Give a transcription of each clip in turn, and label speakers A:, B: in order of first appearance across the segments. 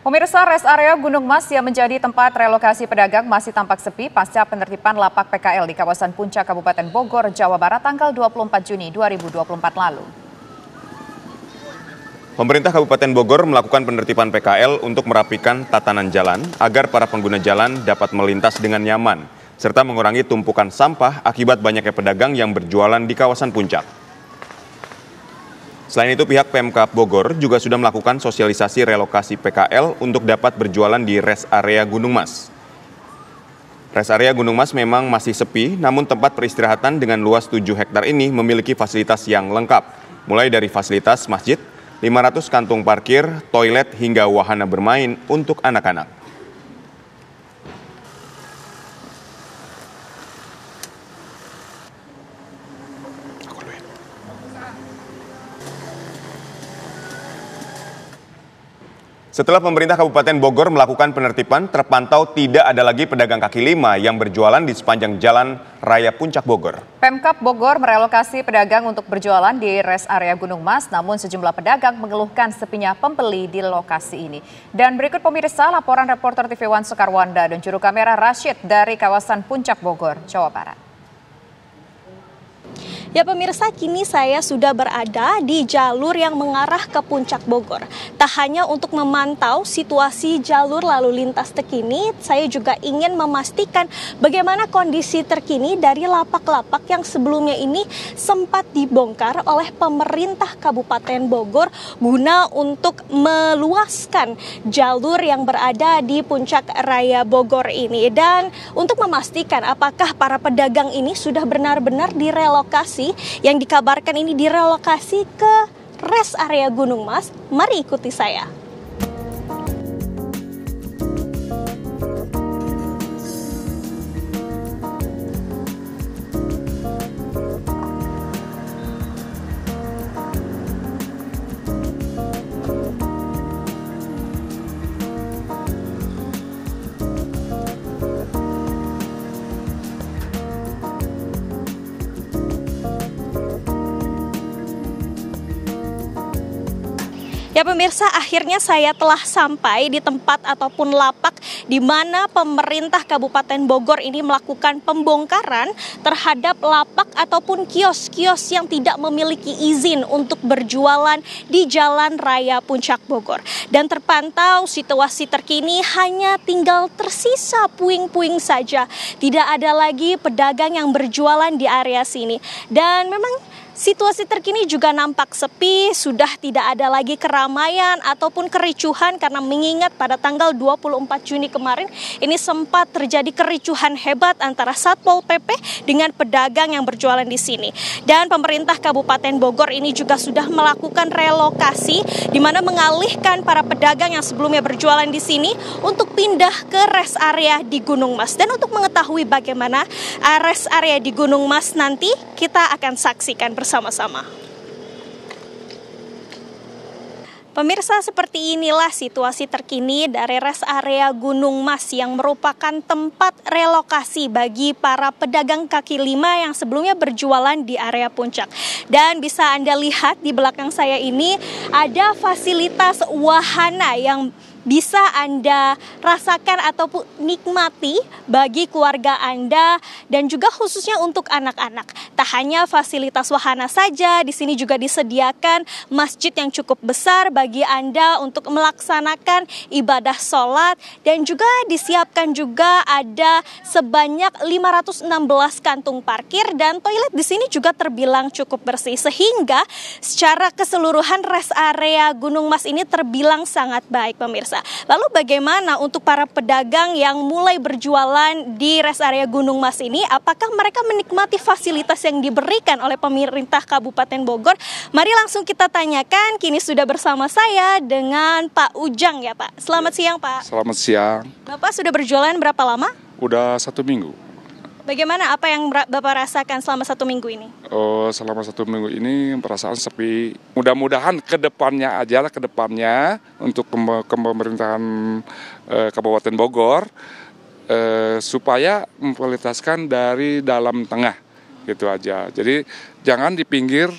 A: Pemirsa, res area Gunung Mas yang menjadi tempat relokasi pedagang masih tampak sepi pasca penertiban lapak PKL di kawasan Puncak Kabupaten Bogor, Jawa Barat tanggal 24 Juni 2024 lalu.
B: Pemerintah Kabupaten Bogor melakukan penertiban PKL untuk merapikan tatanan jalan agar para pengguna jalan dapat melintas dengan nyaman, serta mengurangi tumpukan sampah akibat banyaknya pedagang yang berjualan di kawasan puncak. Selain itu, pihak Pemkab Bogor juga sudah melakukan sosialisasi relokasi PKL untuk dapat berjualan di res area Gunung Mas. Res area Gunung Mas memang masih sepi, namun tempat peristirahatan dengan luas 7 hektar ini memiliki fasilitas yang lengkap, mulai dari fasilitas masjid, 500 kantung parkir, toilet, hingga wahana bermain untuk anak-anak. Setelah pemerintah Kabupaten Bogor melakukan penertiban, terpantau tidak ada lagi pedagang kaki lima yang berjualan di sepanjang Jalan Raya Puncak Bogor.
A: Pemkab Bogor merelokasi pedagang untuk berjualan di res area Gunung Mas, namun sejumlah pedagang mengeluhkan sepinya pembeli di lokasi ini. Dan berikut pemirsa laporan reporter TV One Soekarwanda dan juru kamera Rashid dari kawasan Puncak Bogor, Jawa Barat.
C: Ya pemirsa, kini saya sudah berada di jalur yang mengarah ke Puncak Bogor. Tak hanya untuk memantau situasi jalur lalu lintas terkini, saya juga ingin memastikan bagaimana kondisi terkini dari lapak-lapak yang sebelumnya ini sempat dibongkar oleh pemerintah Kabupaten Bogor guna untuk meluaskan jalur yang berada di Puncak Raya Bogor ini. Dan untuk memastikan apakah para pedagang ini sudah benar-benar direlokasi, yang dikabarkan ini direlokasi ke res area Gunung Mas. Mari ikuti saya. Ya pemirsa, akhirnya saya telah sampai di tempat ataupun lapak di mana pemerintah Kabupaten Bogor ini melakukan pembongkaran terhadap lapak ataupun kios-kios yang tidak memiliki izin untuk berjualan di Jalan Raya Puncak Bogor. Dan terpantau situasi terkini hanya tinggal tersisa puing-puing saja. Tidak ada lagi pedagang yang berjualan di area sini. Dan memang situasi terkini juga nampak sepi, sudah tidak ada lagi keramaian ataupun kericuhan karena mengingat pada tanggal 24 Juni kemarin ini sempat terjadi kericuhan hebat antara Satpol PP dengan pedagang yang berjualan di sini. Dan pemerintah Kabupaten Bogor ini juga sudah melakukan relokasi di mana mengalihkan para pedagang yang sebelumnya berjualan di sini untuk pindah ke res area di Gunung Mas. Dan untuk mengetahui bagaimana res area di Gunung Mas nanti, kita akan saksikan bersama-sama. Pemirsa, seperti inilah situasi terkini dari res area Gunung Mas yang merupakan tempat relokasi bagi para pedagang kaki lima yang sebelumnya berjualan di area puncak. Dan bisa Anda lihat di belakang saya ini ada fasilitas wahana yang bisa Anda rasakan ataupun nikmati bagi keluarga Anda dan juga khususnya untuk anak-anak. Tak hanya fasilitas wahana saja, di sini juga disediakan masjid yang cukup besar bagi Anda untuk melaksanakan ibadah sholat dan juga disiapkan juga ada sebanyak 516 kantung parkir dan toilet di sini juga terbilang cukup bersih sehingga secara keseluruhan res area Gunung Mas ini terbilang sangat baik pemirsa. Lalu bagaimana untuk para pedagang yang mulai berjualan di res area Gunung Mas ini? Apakah mereka menikmati fasilitas yang diberikan oleh pemerintah Kabupaten Bogor? Mari langsung kita tanyakan. Kini sudah bersama saya dengan Pak Ujang ya Pak. Selamat siang Pak.
D: Selamat siang.
C: Bapak sudah berjualan berapa lama?
D: Udah 1 minggu.
C: Bagaimana apa yang Bapak rasakan selama 1 minggu ini?
D: Selama 1 minggu ini perasaan sepi. Mudah-mudahan ke depannya untuk pemerintahan Kabupaten Bogor supaya memprioritaskan dari dalam tengah gitu aja. Jadi jangan di pinggir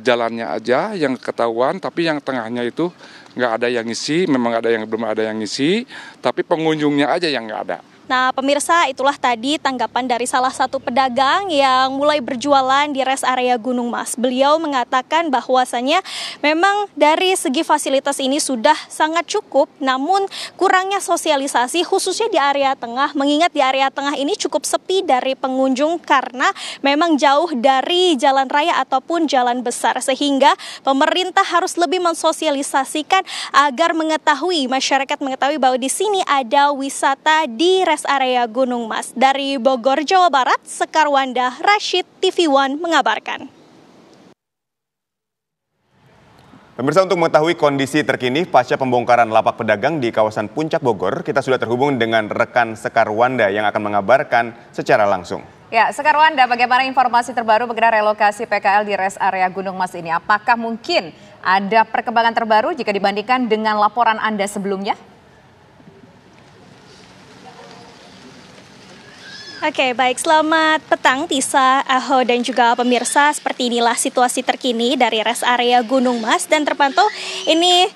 D: jalannya aja yang ketahuan, tapi yang tengahnya itu nggak ada yang ngisi, memang belum ada yang ngisi, tapi pengunjungnya aja yang nggak ada.
C: Nah, pemirsa, itulah tadi tanggapan dari salah satu pedagang yang mulai berjualan di rest area Gunung Mas. Beliau mengatakan bahwasanya memang dari segi fasilitas ini sudah sangat cukup, namun kurangnya sosialisasi khususnya di area tengah, mengingat di area tengah ini cukup sepi dari pengunjung karena memang jauh dari jalan raya ataupun jalan besar, sehingga pemerintah harus lebih mensosialisasikan agar masyarakat mengetahui bahwa di sini ada wisata di rest area Gunung Mas. Dari Bogor, Jawa Barat, Sekarwanda Rashid, TV One mengabarkan.
B: Pemirsa, untuk mengetahui kondisi terkini pasca pembongkaran lapak pedagang di kawasan Puncak Bogor, kita sudah terhubung dengan rekan Sekarwanda yang akan mengabarkan secara langsung.
A: Ya, Sekarwanda, bagaimana informasi terbaru mengenai relokasi PKL di rest area Gunung Mas ini? Apakah mungkin ada perkembangan terbaru jika dibandingkan dengan laporan Anda sebelumnya?
C: Oke, baik. Selamat petang, Tisa, Aho, dan juga pemirsa. Seperti inilah situasi terkini dari rest area Gunung Mas. Dan terpantau ini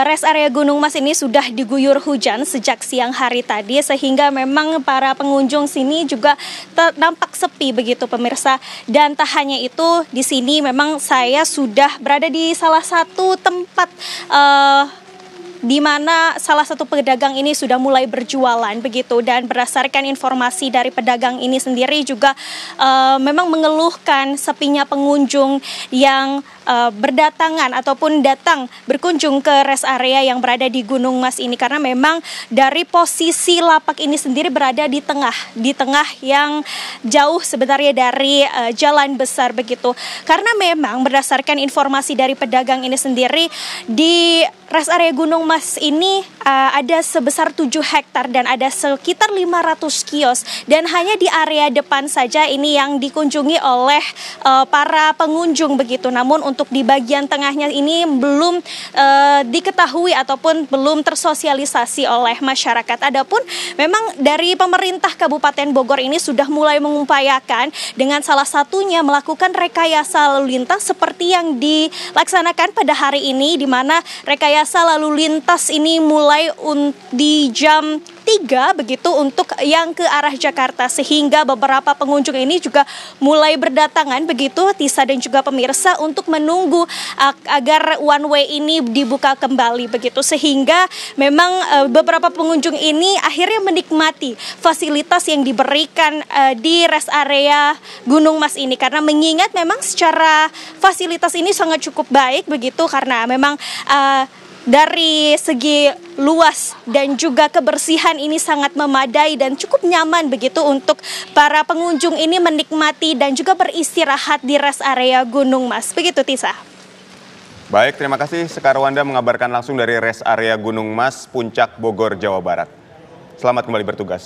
C: rest area Gunung Mas ini sudah diguyur hujan sejak siang hari tadi. Sehingga memang para pengunjung sini juga nampak sepi begitu, pemirsa. Dan tak hanya itu, di sini memang saya sudah berada di salah satu tempat di mana salah satu pedagang ini sudah mulai berjualan begitu, dan berdasarkan informasi dari pedagang ini sendiri juga memang mengeluhkan sepinya pengunjung yang berdatangan ataupun datang berkunjung ke rest area yang berada di Gunung Mas ini, karena memang dari posisi lapak ini sendiri berada di tengah yang jauh sebenarnya dari jalan besar begitu. Karena memang berdasarkan informasi dari pedagang ini sendiri, di rest area Gunung Mas ini ada sebesar 7 hektar dan ada sekitar 500 kios, dan hanya di area depan saja ini yang dikunjungi oleh para pengunjung begitu. Namun untuk di bagian tengahnya ini belum diketahui ataupun belum tersosialisasi oleh masyarakat. Adapun memang dari pemerintah Kabupaten Bogor ini sudah mulai mengupayakan dengan salah satunya melakukan rekayasa lalu lintas seperti yang dilaksanakan pada hari ini, di mana rekayasa lalu lintas ini mulai di jam 3 begitu untuk yang ke arah Jakarta, sehingga beberapa pengunjung ini juga mulai berdatangan begitu, Tisa dan juga pemirsa, untuk menunggu agar one way ini dibuka kembali begitu, sehingga memang beberapa pengunjung ini akhirnya menikmati fasilitas yang diberikan di rest area Gunung Mas ini, karena mengingat memang secara fasilitas ini sangat cukup baik begitu, karena memang dari segi luas dan juga kebersihan ini sangat memadai dan cukup nyaman begitu untuk para pengunjung ini menikmati dan juga beristirahat di rest area Gunung Mas. Begitu, Tisa.
B: Baik, terima kasih Sekarwanda mengabarkan langsung dari rest area Gunung Mas, Puncak Bogor, Jawa Barat. Selamat kembali bertugas.